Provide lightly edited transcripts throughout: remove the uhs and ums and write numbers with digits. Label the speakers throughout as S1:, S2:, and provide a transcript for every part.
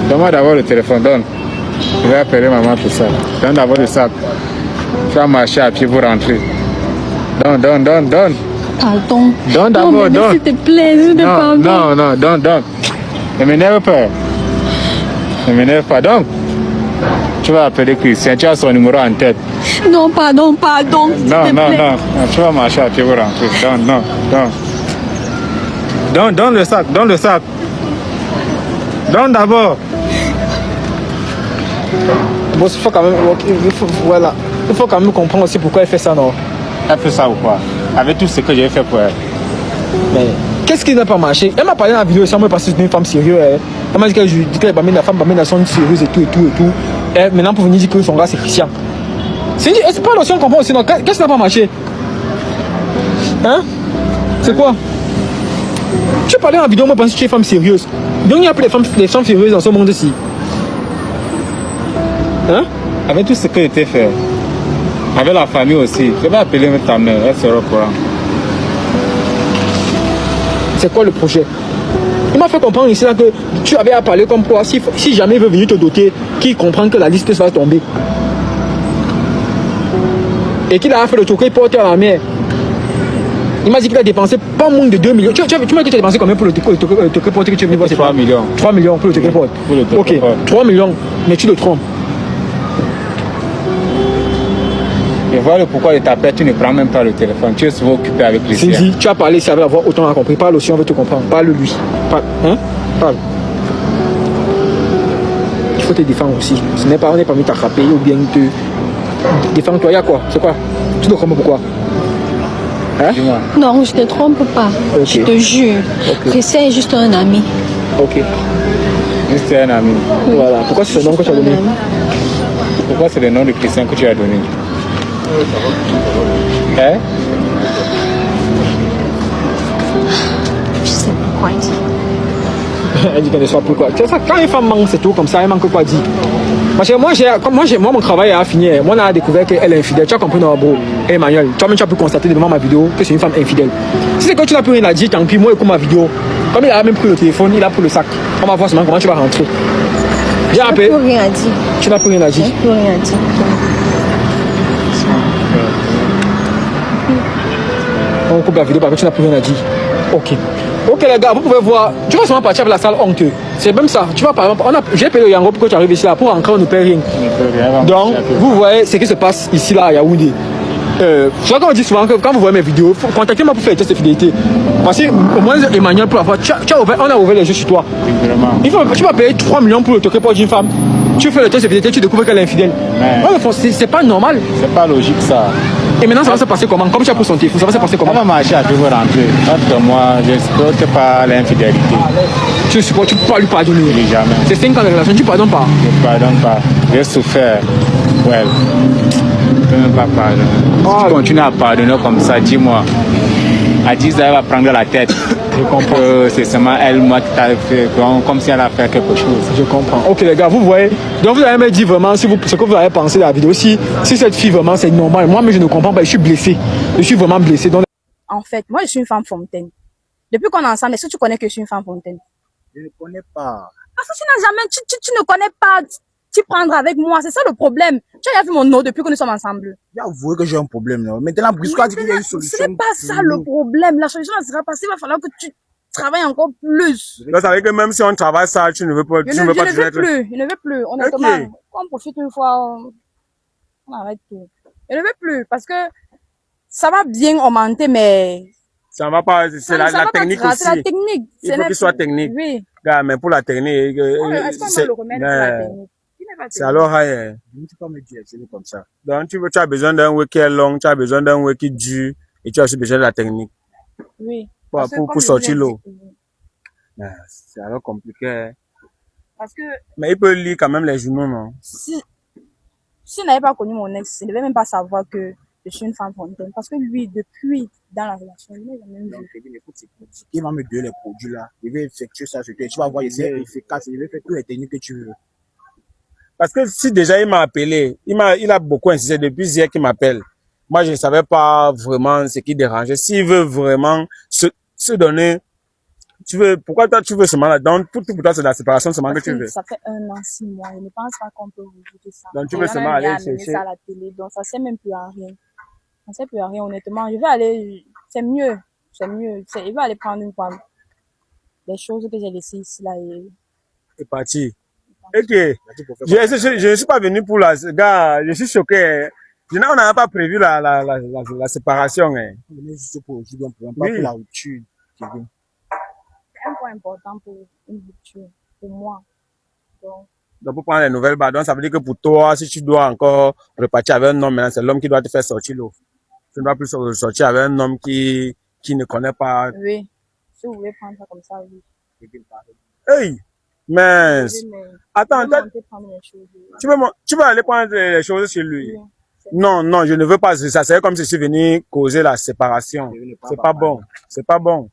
S1: Donne-moi d'abord le téléphone, donne. Je vais appeler maman tout ça. Donne d'abord le sac. Tu vas marcher à pied pour rentrer. Donne.
S2: Pardon.
S1: Donne d'abord, donne.
S2: S'il te plaît, je te pardon.
S1: Non, donne. Ne m'énerve pas. Ne m'énerve pas, donc. Tu vas appeler Christian, tu as son numéro en tête.
S2: Non, pardon.
S1: Non. Tu vas marcher à pied pour rentrer. Donne le sac. Donne d'abord.
S3: Bon, il faut quand même, voilà. Il faut quand même comprendre aussi pourquoi elle fait ça, non?
S1: Elle fait ça ou quoi? Avec tout ce que j'ai fait pour elle.
S3: Mais qu'est-ce qui n'a pas marché? Elle m'a parlé dans la vidéo, ça m'a passé d'une femme sérieuse. Elle m'a dit qu'elle la femme la sonne sérieuse et tout. Et maintenant, pour venir dire que son gars c'est Christian. C'est pas l'option qu'on comprend aussi, non? Qu'est-ce qui n'a pas marché? Hein? C'est quoi? Tu parlais dans la vidéo, moi, je pense que tu es femme sérieuse. Donc, il n'y a plus les femmes sérieuses dans ce monde-ci. Hein?
S1: Avec tout ce que j'ai fait, avec la famille aussi, je vais appeler ta mère, elle sera au courant.
S3: C'est quoi le projet? Il m'a fait comprendre ici là que tu avais à parler comme quoi, si jamais il veut venir te doter, qu'il comprend que la liste va tomber. Et qu'il a fait le truc, il porte à la mer. Il m'a dit qu'il a dépensé pas moins de 2 millions. Tu m'as dit que tu as dépensé combien pour le toquet porte que tu es venu voir?
S1: 3 millions.
S3: 3 millions pour le toquet porte. Ok, 3 millions, mais tu le trompes.
S1: Et voilà pourquoi il t'appelle, tu ne prends même pas le téléphone. Tu es souvent occupé avec Christian.
S3: Cindy, tu as parlé, ça va avoir autant à compris. Parle aussi, on veut te comprendre. Parle-lui. Parle. Il faut te défendre aussi. Ce n'est pas, on n'est pas mis t'attraper ou bien te défendre. Toi, il y a quoi? C'est quoi? Tu te comprends pourquoi? Hein?
S1: Dis-moi.
S2: Non, je te trompe pas.
S3: Okay.
S2: Je te jure.
S3: Okay.
S2: Christian est juste un ami.
S1: Ok. Juste un ami.
S2: Oui.
S3: Voilà. Pourquoi c'est le nom que tu as donné?
S1: Pourquoi c'est le nom de Christian que tu as donné? Hein?
S2: Je sais pas quoi dire.
S3: Elle dit qu'elle ne soit plus quoi. C'est ça, quand une femme manque, c'est tout comme ça, elle manque quoi dire. Parce que moi, mon travail a fini. Moi, on a découvert qu'elle est infidèle. Tu as compris, non, bro? Emmanuel, toi-même, tu as pu constater devant ma vidéo que c'est une femme infidèle. Si c'est que tu n'as plus rien à dire, tant pis, moi, écoute ma vidéo. Comme il a même pris le téléphone, il a pris le sac. On va voir seulement comment tu vas rentrer.
S2: Je n'ai plus rien à dire.
S3: Tu n'as plus rien à dire.
S2: Je n'ai plus rien à dire.
S3: On coupe la vidéo parce que tu n'as plus rien à dire. Ok les gars, vous pouvez voir, tu vas seulement partir avec la salle honteux. C'est même ça. Tu vas par exemple, j'ai payé le Yango pour que tu arrives ici là. Pour entrer, on ne paie rien. Donc, vous voyez ce qui se passe ici là à Yaoundé. Je vois qu'on dit souvent que quand vous voyez mes vidéos, contactez-moi pour faire des tests de fidélité. Parce que au moins Emmanuel pour la fois, on a ouvert les yeux sur toi. Tu vas payer 3 millions pour le toquer pour une femme. Tu fais le test de fidélité, tu découvres qu'elle est infidèle. C'est pas normal.
S1: C'est pas logique ça.
S3: Et maintenant ça va se passer comment? Comme tu as pris son téléphone, ça va se passer comment?
S1: On va marcher à pied pour rentrer. Entre moi, je ne supporte pas l'infidélité.
S3: Tu supportes, tu peux pas lui pardonner.
S1: Jamais.
S3: C'est 5 ans de relation, tu pardonnes pas.
S1: Je ne pardonne pas. J'ai souffert. Ouais. Je ne peux même pas pardonner. Si tu continues à pardonner comme ça, dis-moi. À 10 ans, elle va prendre la tête. Je comprends que c'est seulement elle, moi, qui t'a fait, comme si elle a fait quelque chose.
S3: Je comprends. Ok les gars, vous voyez. Donc vous allez me dire vraiment ce que vous avez pensé de la vidéo. Si cette fille vraiment c'est normal. Moi mais je ne comprends pas. Je suis blessé. Je suis vraiment blessé. Donc...
S4: En fait, moi je suis une femme fontaine. Depuis qu'on est ensemble, est-ce que tu connais que je suis une femme fontaine?
S1: Je ne connais pas.
S4: Parce que tu n'as jamais, tu ne connais pas, tu prendras avec moi. C'est ça le problème. Tu as vu mon nom depuis que nous sommes ensemble.
S5: J'ai avoué que j'ai un problème. Non? Maintenant, Briscoe a dit qu'il y a une solution.
S4: Ce n'est pas ça le problème. La solution ne sera pas. Il va falloir que tu travailles encore plus.
S5: Donc, ça veut dire que même si on travaille ça, tu ne veux pas.
S4: Je ne veux plus. Honnêtement, okay. On profite une fois, on arrête tout. Je ne veux plus parce que ça va bien augmenter, mais.
S5: Ça ne va pas. C'est la technique aussi.
S4: C'est la technique.
S5: Il faut qu'il soit technique.
S4: Oui.
S5: Mais pour la technique.
S4: Est-ce qu'on va le remettre pour la technique?
S5: C'est alors, je ne peux pas me dire, c'est comme ça. Donc, tu as besoin d'un web qui est long, tu as besoin d'un web qui dure, et tu as aussi besoin de la technique.
S4: Oui.
S5: Pour sortir l'eau. C'est alors compliqué.
S4: Parce que.
S5: Mais il peut lire quand même les journaux, non?
S4: Si n'avait pas connu mon ex, il ne devait même pas savoir que je suis une femme fontaine. Parce que lui, depuis dans la relation, il n'a jamais vu.
S5: Il va me donner les produits là. Il va effectuer ça sur toi. Tu vas voir, c'est efficace. Il va faire toutes les techniques que tu veux. Parce que si déjà il m'a appelé, il a beaucoup insisté depuis hier qu'il m'appelle. Moi, je ne savais pas vraiment ce qui dérangeait. S'il veut vraiment se donner Pourquoi toi tu veux seulement là? Donc, pour toi, c'est la séparation seulement que tu veux.
S4: Ça fait 1 an, 6 mois. Je ne pense pas qu'on peut rejeter ça.
S5: Donc, tu veux seulement aller chercher.
S4: Ça à la télé, donc ça ne sert même plus à rien. Ça ne sert plus à rien, honnêtement. Je vais aller, c'est mieux. C'est mieux. Je vais aller prendre une fois les choses que j'ai laissées ici, là.
S5: C'est parti. Ok. Je ne suis pas venu pour la, gars, je suis choqué. On n'avait pas prévu la séparation. Hein.
S6: On est juste pour aujourd'hui, on ne pas pour la rupture.
S4: C'est un point important pour une rupture, pour moi.
S5: Donc, pour prendre les nouvelles, bah, donc ça veut dire que pour toi, si tu dois encore repartir avec un homme, maintenant, c'est l'homme qui doit te faire sortir l'eau. Tu ne dois plus sortir avec un homme qui ne connaît pas.
S4: Oui. Si vous voulez prendre ça comme ça, oui.
S5: Hey! Mais, attends, tu vas aller prendre les choses chez lui. Oui. Non, je ne veux pas. Ça serait comme si je suis venu causer la séparation. C'est pas bon. C'est pas bon.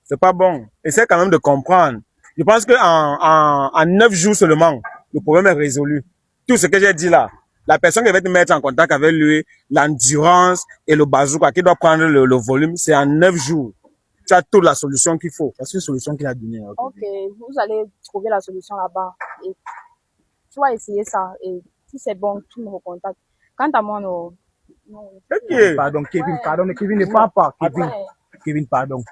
S5: C'est pas bon. Essaie quand même de comprendre. Je pense que en 9 jours seulement, le problème est résolu. Tout ce que j'ai dit là, la personne qui va te mettre en contact avec lui, l'endurance et le bazooka qui doit prendre le volume, c'est en 9 jours. Tu as toute la solution qu'il faut.
S6: C'est une solution qu'il a donnée.
S4: Ok, vous allez trouver la solution là-bas. Et tu vas essayer ça. Et si c'est bon, tu me recontactes. Quant à moi, non.
S5: Okay.
S6: Pardon, Kevin, pardon, Kevin ne parle pas. Kevin, pardon.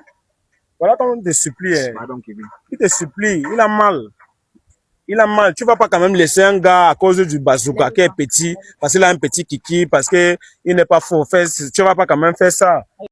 S5: Voilà comment il te supplie.
S6: Pardon, Kevin.
S5: Il te supplie, il a mal. Il a mal. Tu vas pas quand même laisser un gars à cause du bazooka qui est petit, parce qu'il a un petit kiki, parce que il n'est pas fort. Tu vas pas quand même faire ça.